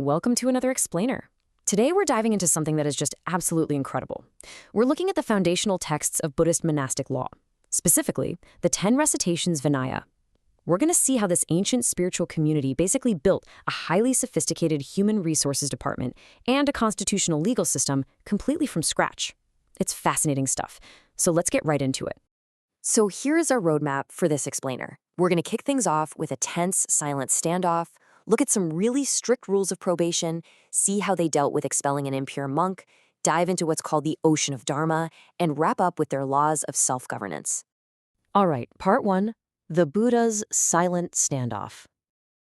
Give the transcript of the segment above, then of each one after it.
Welcome to another Explainer. Today we're diving into something that is just absolutely incredible. We're looking at the foundational texts of Buddhist monastic law, specifically the 10 Recitations Vinaya. We're going to see how this ancient spiritual community basically built a highly sophisticated human resources department and a constitutional legal system completely from scratch. It's fascinating stuff, so let's get right into it. So here is our roadmap for this Explainer. We're going to kick things off with a tense, silent standoff, look at some really strict rules of probation, see how they dealt with expelling an impure monk, dive into what's called the Ocean of Dharma, and wrap up with their laws of self-governance. All right, part 1, the Buddha's silent standoff.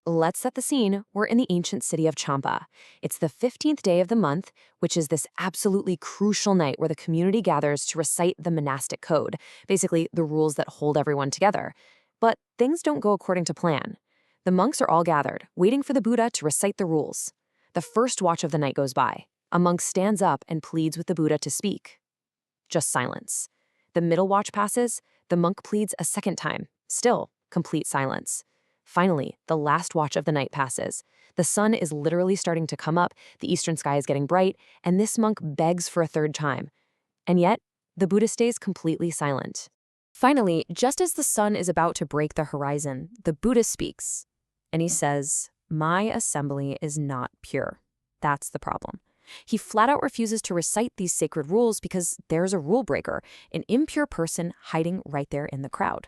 Let's set the scene. We're in the ancient city of Champa. It's the 15th day of the month, which is this absolutely crucial night where the community gathers to recite the monastic code, basically the rules that hold everyone together. But things don't go according to plan. The monks are all gathered, waiting for the Buddha to recite the rules. The first watch of the night goes by. A monk stands up and pleads with the Buddha to speak. Just silence. The middle watch passes. The monk pleads a second time. Still, complete silence. Finally, the last watch of the night passes. The sun is literally starting to come up, the eastern sky is getting bright, and this monk begs for a third time. And yet, the Buddha stays completely silent. Finally, just as the sun is about to break the horizon, the Buddha speaks. And he says, "My assembly is not pure. That's the problem." He flat out refuses to recite these sacred rules because there's a rule breaker, an impure person hiding right there in the crowd.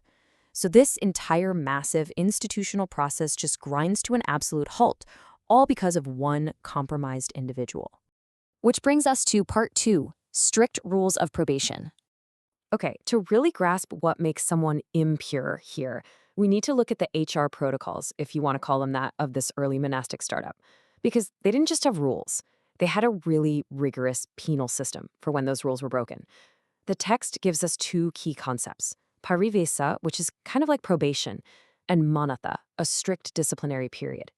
So this entire massive institutional process just grinds to an absolute halt, all because of one compromised individual. Which brings us to part 2, strict rules of probation. Okay, to really grasp what makes someone impure here, we need to look at the HR protocols, if you want to call them that, of this early monastic startup. Because they didn't just have rules. They had a really rigorous penal system for when those rules were broken. The text gives us 2 key concepts: parivesa, which is kind of like probation, and manatha, a strict disciplinary period.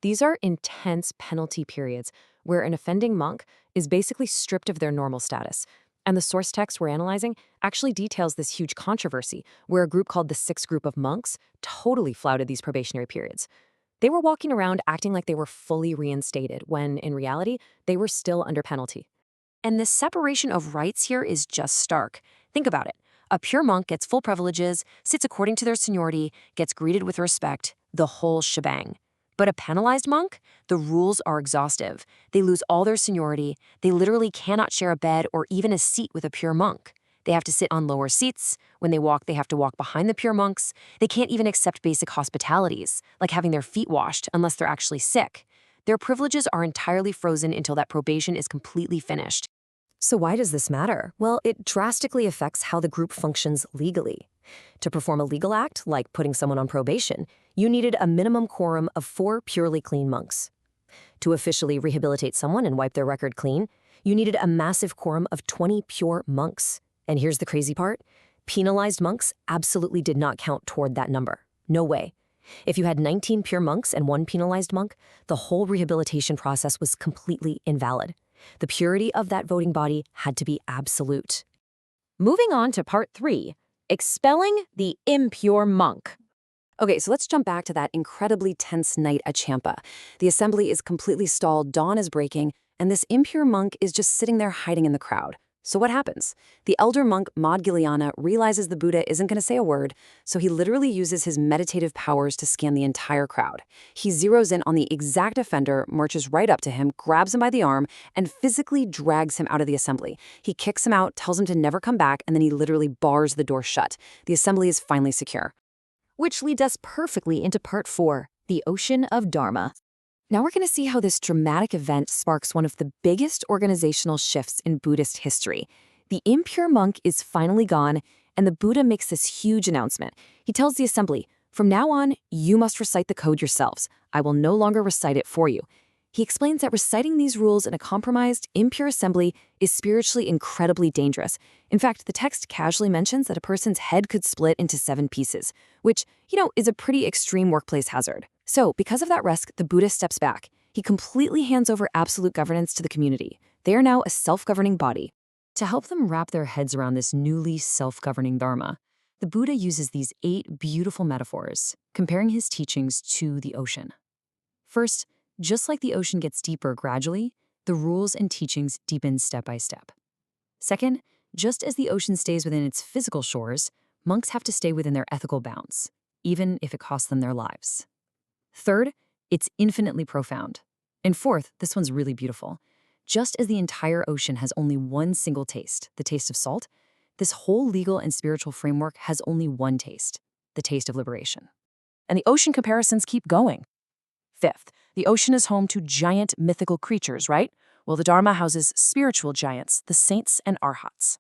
These are intense penalty periods where an offending monk is basically stripped of their normal status. And the source text we're analyzing actually details this huge controversy where a group called the Sixth Group of Monks totally flouted these probationary periods. They were walking around acting like they were fully reinstated when, in reality, they were still under penalty. And this separation of rights here is just stark. Think about it. A pure monk gets full privileges, sits according to their seniority, gets greeted with respect, the whole shebang. But a penalized monk? The rules are exhaustive. They lose all their seniority. They literally cannot share a bed or even a seat with a pure monk. They have to sit on lower seats. When they walk, they have to walk behind the pure monks. They can't even accept basic hospitalities, like having their feet washed, unless they're actually sick. Their privileges are entirely frozen until that probation is completely finished. So why does this matter? Well, it drastically affects how the group functions legally. To perform a legal act, like putting someone on probation, you needed a minimum quorum of 4 purely clean monks. To officially rehabilitate someone and wipe their record clean, you needed a massive quorum of 20 pure monks. And here's the crazy part: penalized monks absolutely did not count toward that number. No way. If you had 19 pure monks and 1 penalized monk, the whole rehabilitation process was completely invalid. The purity of that voting body had to be absolute. Moving on to part 3, expelling the impure monk. Okay, so let's jump back to that incredibly tense night at Champa. The assembly is completely stalled, dawn is breaking, and this impure monk is just sitting there hiding in the crowd. So what happens? The elder monk Maudgaliana realizes the Buddha isn't going to say a word, so he literally uses his meditative powers to scan the entire crowd. He zeroes in on the exact offender, marches right up to him, grabs him by the arm, and physically drags him out of the assembly. He kicks him out, tells him to never come back, and then he literally bars the door shut. The assembly is finally secure. Which leads us perfectly into part 4, the Ocean of Dharma. Now we're going to see how this dramatic event sparks one of the biggest organizational shifts in Buddhist history. The impure monk is finally gone, and the Buddha makes this huge announcement. He tells the assembly, "From now on, you must recite the code yourselves. I will no longer recite it for you." He explains that reciting these rules in a compromised, impure assembly is spiritually incredibly dangerous. In fact, the text casually mentions that a person's head could split into 7 pieces, which, is a pretty extreme workplace hazard. So, because of that risk, the Buddha steps back. He completely hands over absolute governance to the community. They are now a self-governing body. To help them wrap their heads around this newly self-governing Dharma, the Buddha uses these 8 beautiful metaphors, comparing his teachings to the ocean. First, Just like the ocean gets deeper gradually, the rules and teachings deepen step by step. Second, just as the ocean stays within its physical shores, monks have to stay within their ethical bounds, even if it costs them their lives. Third, it's infinitely profound. And fourth, this one's really beautiful. Just as the entire ocean has only one single taste, the taste of salt, this whole legal and spiritual framework has only one taste, the taste of liberation. And the ocean comparisons keep going. Fifth, the ocean is home to giant mythical creatures, right? Well, the Dharma houses spiritual giants, the saints and arhats.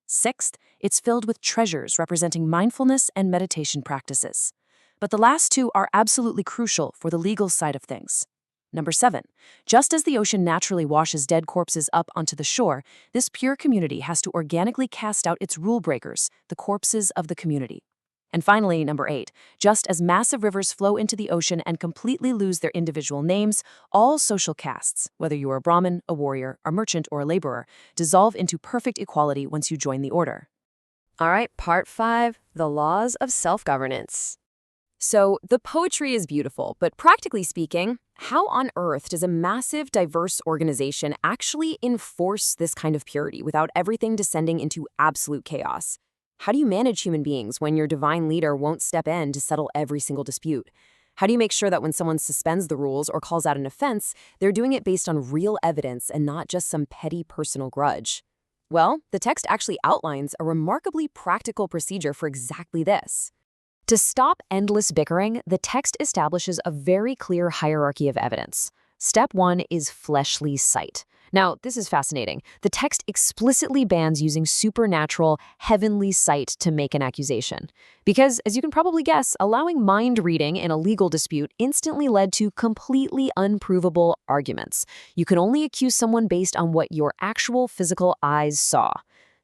Sixth, it's filled with treasures representing mindfulness and meditation practices. But the last two are absolutely crucial for the legal side of things. Number 7, just as the ocean naturally washes dead corpses up onto the shore, this pure community has to organically cast out its rule breakers, the corpses of the community. And finally, number 8, just as massive rivers flow into the ocean and completely lose their individual names, all social castes, whether you are a Brahmin, a warrior, a merchant, or a laborer, dissolve into perfect equality once you join the order. All right, part 5, the laws of self-governance. So the poetry is beautiful, but practically speaking, how on earth does a massive, diverse organization actually enforce this kind of purity without everything descending into absolute chaos? How do you manage human beings when your divine leader won't step in to settle every single dispute? How do you make sure that when someone suspends the rules or calls out an offense, they're doing it based on real evidence and not just some petty personal grudge? Well, the text actually outlines a remarkably practical procedure for exactly this. To stop endless bickering, the text establishes a very clear hierarchy of evidence. Step 1 is fleshly sight. Now, this is fascinating. The text explicitly bans using supernatural, heavenly sight to make an accusation. Because, as you can probably guess, allowing mind reading in a legal dispute instantly led to completely unprovable arguments. You can only accuse someone based on what your actual physical eyes saw.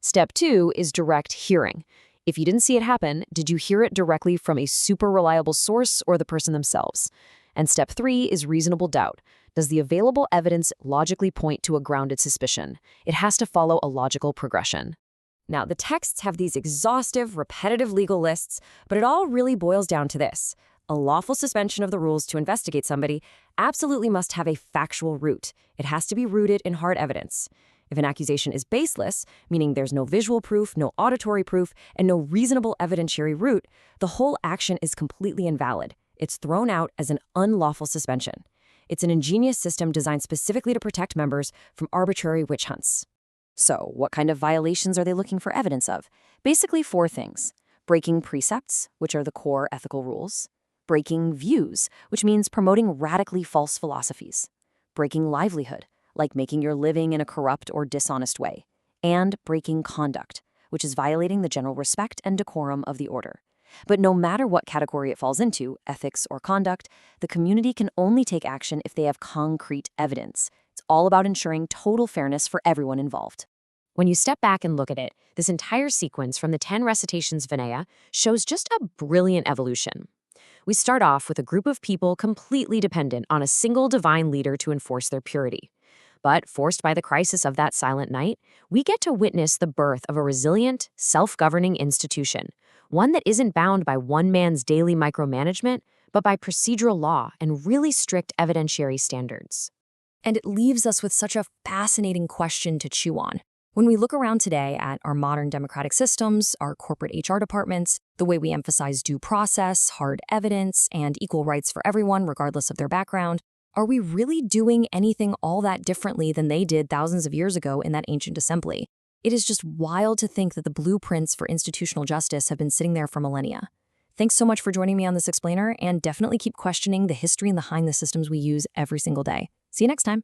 Step 2 is direct hearing. If you didn't see it happen, did you hear it directly from a super reliable source or the person themselves? And step 3 is reasonable doubt. Does the available evidence logically point to a grounded suspicion? It has to follow a logical progression. Now, the texts have these exhaustive, repetitive legal lists, but it all really boils down to this. A lawful suspension of the rules to investigate somebody absolutely must have a factual root. It has to be rooted in hard evidence. If an accusation is baseless, meaning there's no visual proof, no auditory proof, and no reasonable evidentiary root, the whole action is completely invalid. It's thrown out as an unlawful suspension. It's an ingenious system designed specifically to protect members from arbitrary witch hunts. So, what kind of violations are they looking for evidence of? Basically 4 things. Breaking precepts, which are the core ethical rules. Breaking views, which means promoting radically false philosophies. Breaking livelihood, like making your living in a corrupt or dishonest way, and breaking conduct, which is violating the general respect and decorum of the order. But no matter what category it falls into, ethics or conduct, the community can only take action if they have concrete evidence. It's all about ensuring total fairness for everyone involved. When you step back and look at it, this entire sequence from the 10 recitations Vinaya shows just a brilliant evolution. We start off with a group of people completely dependent on a single divine leader to enforce their purity. But forced by the crisis of that silent night, we get to witness the birth of a resilient, self-governing institution, one that isn't bound by one man's daily micromanagement, but by procedural law and really strict evidentiary standards. And it leaves us with such a fascinating question to chew on. When we look around today at our modern democratic systems, our corporate HR departments, the way we emphasize due process, hard evidence, and equal rights for everyone regardless of their background, are we really doing anything all that differently than they did thousands of years ago in that ancient assembly? It is just wild to think that the blueprints for institutional justice have been sitting there for millennia. Thanks so much for joining me on this explainer, and definitely keep questioning the history behind the systems we use every single day. See you next time.